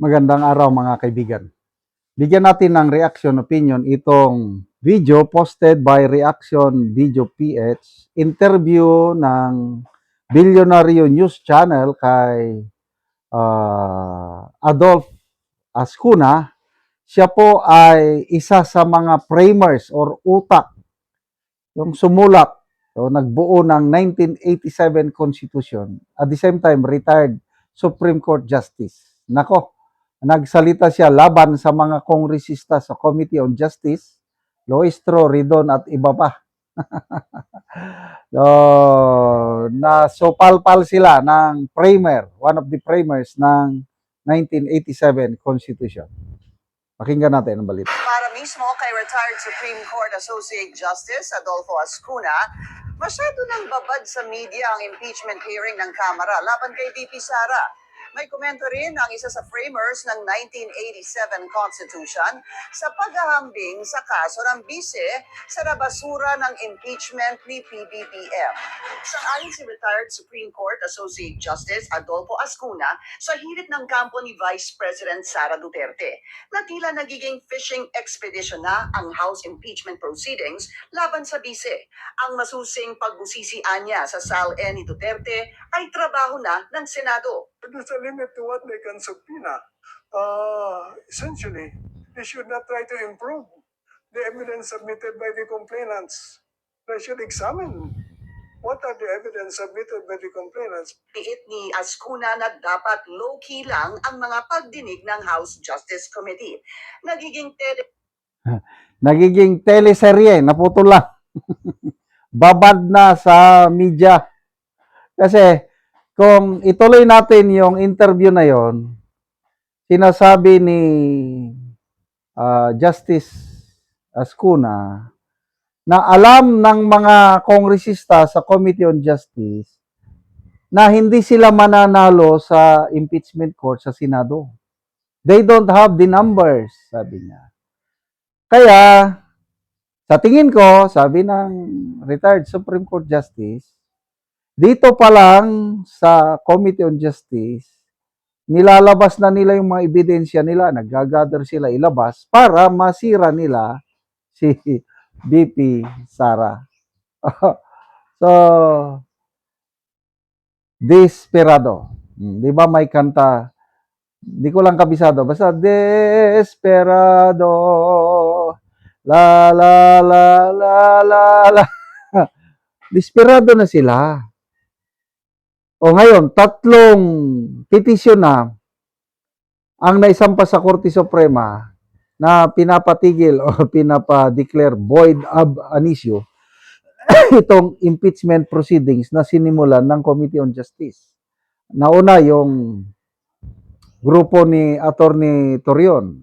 Magandang araw mga kaibigan. Bigyan natin ng reaction opinion itong video posted by Reaction Video PH, interview ng Bilyonaryo News Channel kay Adolf Ascuna. Siya po ay isa sa mga framers or utak, yung sumulat o nagbuo ng 1987 Constitution. At the same time, retired Supreme Court Justice. Nako, nagsalita siya laban sa mga kongresista sa Committee on Justice, Loistro, Ridon at iba pa. Nasopalpal sila ng framer, one of the framers ng 1987 Constitution. Pakinggan natin ang balita. Para mismo kay retired Supreme Court Associate Justice Adolfo Ascuna, masyado nang babad sa media ang impeachment hearing ng Kamara laban kay VP Sara. May komento rin ang isa sa framers ng 1987 Constitution sa paghahambing sa kaso ng bise sa nabasura ng impeachment ni PBBM. Sang-ayon si retired Supreme Court Associate Justice Adolfo Ascuna sa hirit ng kampo ni Vice President Sara Duterte na tila nagiging fishing expedition na ang House impeachment proceedings laban sa bise. Ang masusing pagbusisian niya sa SALE ni Duterte ay trabaho na ng Senado. There's a limit to what they can subpoena. Essentially, they should not try to improve the evidence submitted by the complainants. They should examine what are the evidence submitted by the complainants. Piit ni Ascuna na dapat low-key lang ang mga pagdinig ng House Justice Committee. Nagiging teleserye, naputol lang. Babad na sa media. Kasi kung ituloy natin yung interview na yon, sinasabi ni Justice Ascuna na alam ng mga kongresista sa Committee on Justice na hindi sila mananalo sa impeachment court sa Senado. They don't have the numbers, sabi niya. Kaya, sa tingin ko, sabi ng retired Supreme Court Justice, dito pa lang sa Committee on Justice, nilalabas na nila yung mga ebidensya nila, nag-gather sila ilabas para masira nila si VP Sara. So, desperado. Di ba may kanta? Di ko lang kabisado. Basta, desperado. La, la, la, la, la, la. Desperado na sila. O ngayon, 3 petisyon na ang naisampa sa Korte Suprema na pinapatigil o pinapadeclare void ab initio itong impeachment proceedings na sinimulan ng Committee on Justice. Nauna yung grupo ni Attorney Torion.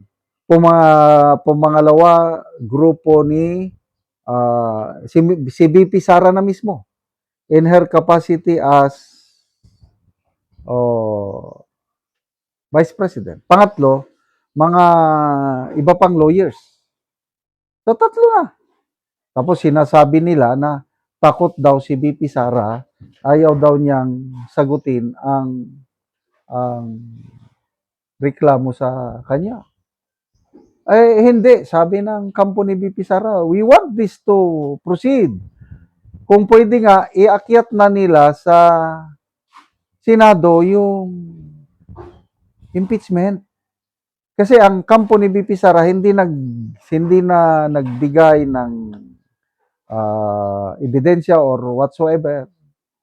Pumangalawa, grupo ni si VP Sara na mismo in her capacity as Vice President. Pangatlo, mga iba pang lawyers. So, 3 na. Tapos sinasabi nila na takot daw si VP Sara, ayaw daw niyang sagutin ang reklamo sa kanya. Eh, hindi. Sabi ng kampo ni VP Sara, we want this to proceed. Kung pwede nga, iakyat na nila sa Senado yung impeachment. Kasi ang kampo ni VP Sara hindi na nagbigay ng ebidensya or whatsoever.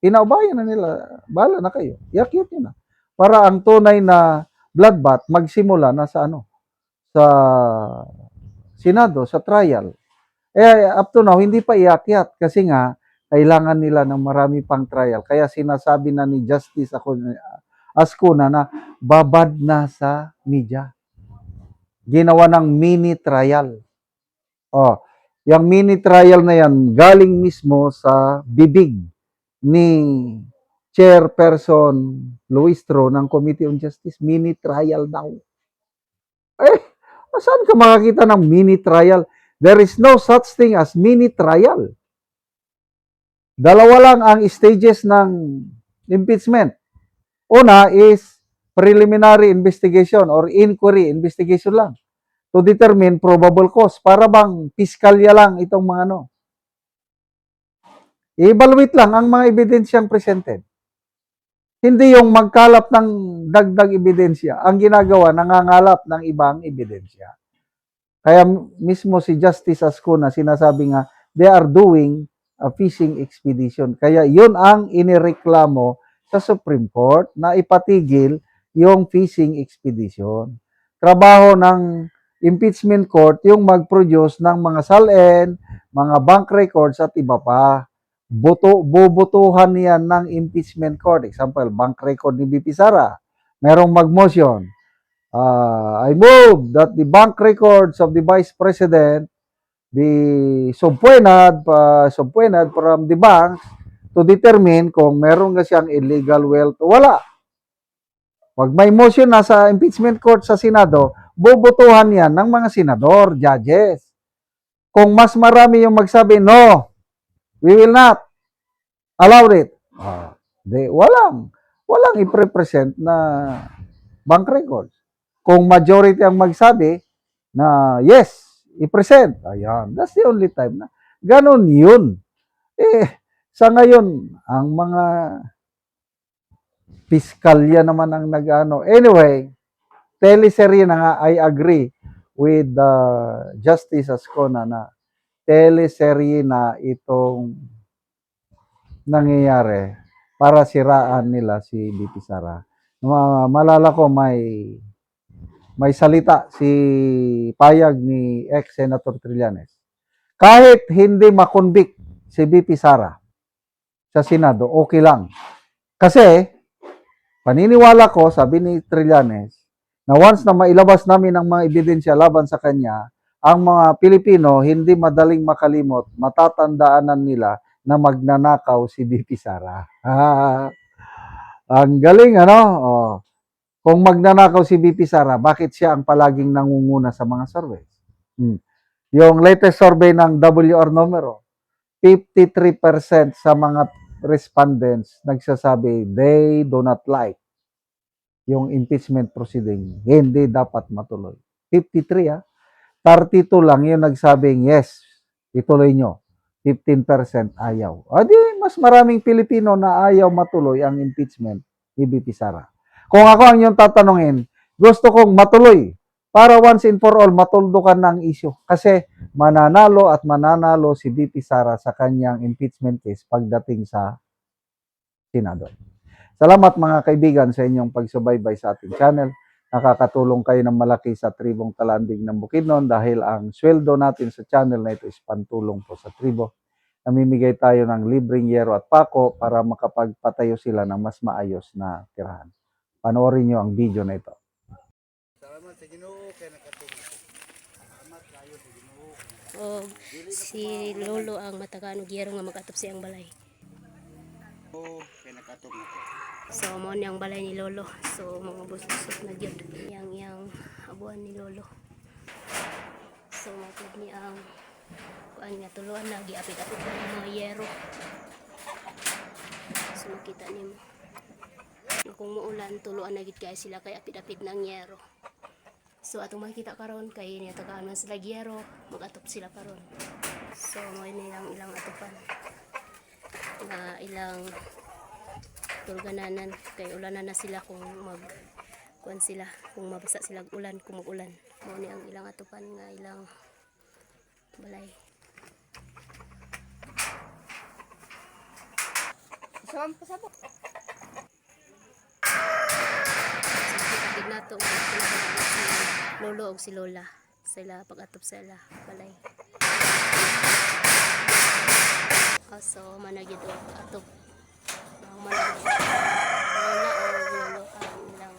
Pinaubayan na nila. Bahala na kayo. Iakyat nyo na. Para ang tunay na bloodbath magsimula na sa sa Senado, sa trial. Up to now, hindi pa iakyat kasi nga kailangan nila ng marami pang trial. Kaya sinasabi na ni Justice Ascuna na babad na sa media. Ginawa ng mini trial. Yung mini trial na yan, galing mismo sa bibig ni Chairperson Luistro ng Committee on Justice. Mini trial daw. Saan ka makakita ng mini trial? There is no such thing as mini trial. 2 lang ang stages ng impeachment. Una is preliminary investigation or inquiry investigation lang to determine probable cause. Para bang piskalya lang itong mga ano. I-evaluate lang ang mga ebidensyang presented. Hindi yung magkalap ng dagdag ebidensya. Ang ginagawa, nangangalap ng ibang ebidensya. Kaya mismo si Justice Ascuna sinasabi nga, they are doing a fishing expedition. Kaya yun ang inireklamo sa Supreme Court na ipatigil yung fishing expedition. Trabaho ng impeachment court yung mag-produce ng mga SALN, mga bank records at iba pa. Bubutuhan yan ng impeachment court. Example, bank record ni BP Sara. Merong mag-motion. I move that the bank records of the Vice President be subpoenaed from the banks to determine kung meron nga siyang illegal wealth o wala. Pag may motion na sa impeachment court sa Senado, bubutuhan yan ng mga senador, judges. Kung mas marami yung magsabi, no, we will not allow it. Walang i-present na bank records. Kung majority ang magsabi na yes, i-present. Ayan, that's the only time na ganun yun. Sa ngayon, ang mga piskalya naman ang nag-ano. Anyway, teleserye na nga, I agree with Justice Ascona na teleserye na itong nangyayari para siraan nila si BP Sara. Malala ko may salita si payag ni ex-Senator Trillanes. Kahit hindi makonvict si BP Sara sa Senado, okay lang. Kasi, paniniwala ko, sabi ni Trillanes, na once na mailabas namin ang mga ebidensya laban sa kanya, ang mga Pilipino hindi madaling makalimot, matatandaanan nila na magnanakaw si BP Sara. Ang galing, ano? Oh. Kung magnanakaw si BP Sara, bakit siya ang palaging nangunguna sa mga survey? Yung latest survey ng WR numero, 53% sa mga respondents nagsasabi they do not like yung impeachment proceeding. Hindi dapat matuloy. 53 32 lang yung nagsabing yes, ituloy nyo. 15% ayaw. Di mas maraming Pilipino na ayaw matuloy ang impeachment ni BP Sara. Kung ako ang yung tatanungin, gusto kong matuloy para once and for all matuldukan ng issue. Kasi mananalo at mananalo si BP Sara sa kanyang impeachment case pagdating sa Senado. Salamat mga kaibigan sa inyong pagsubaybay sa ating channel. Nakakatulong kayo ng malaki sa tribong Talanding ng Bukidnon dahil ang sweldo natin sa channel na ito is pantulong po sa tribo. Namimigay tayo ng libreng yero at pako para makapagpatayo sila ng mas maayos na tirahan. Panoorin nyo ang video na ito. O si Lolo ang matagaan og yero nga mag-atop siyang balay. So mo ni ang balay ni Lolo. So mga busog na gyud yang abuan ni Lolo. So matod ni ang kuan nga tuluan na giapit-apit ng mga yero. So makita nimo. Kung muulan tuluan na gid kay sila kay apit-apit ng yero. So atong makita karon kay niya tagaan man sila yero, mag-atop sila karon. So mo nilang ilang atupan. Na ilang turgananan kay ulanan na sila kung kuan sila kung mabasa sila ulan kung mag-ulan. Mo ni ang ilang atupan nga ilang balay. Pasabok. Nato si Lolo o si Lola sila pag-atop sila balay. So managid og atop managid Lola o Lolo ang ilang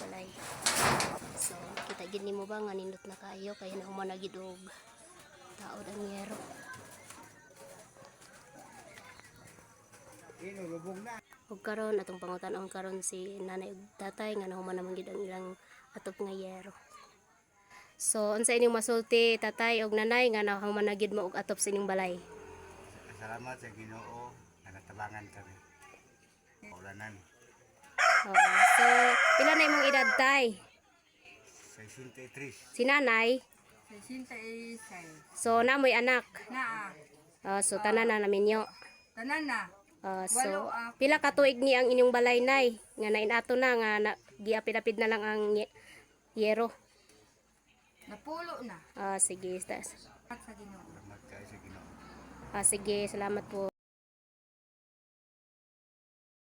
balay. So kita gid nimo ba nga nindot na kayo kay na managid og taod ang yero. Ug karon atong pangutan-on karon si nanay ug tatay nga nahuman naman gid ang ilang atop nga yero. So unsa inyong masulti tatay ug nanay nga nahuman na gid mo og atop sa inyong balay? Salamat sa Ginoo nga natabangan kami. Ulanan. Oo. So, pila na imong edad tay? 63. Si nanay? 66. So, namoy anak. Naa. So, tanan na namin nyo. Tanan na. So, Walo, pila ka tuig ni ang inyong balay nay? Nga nainato na, nga na, giapid-apid na lang ang yero. Napulo na. Sige. At sa Ginoo. Salamat kayo sa Ginoo. Sige, salamat po.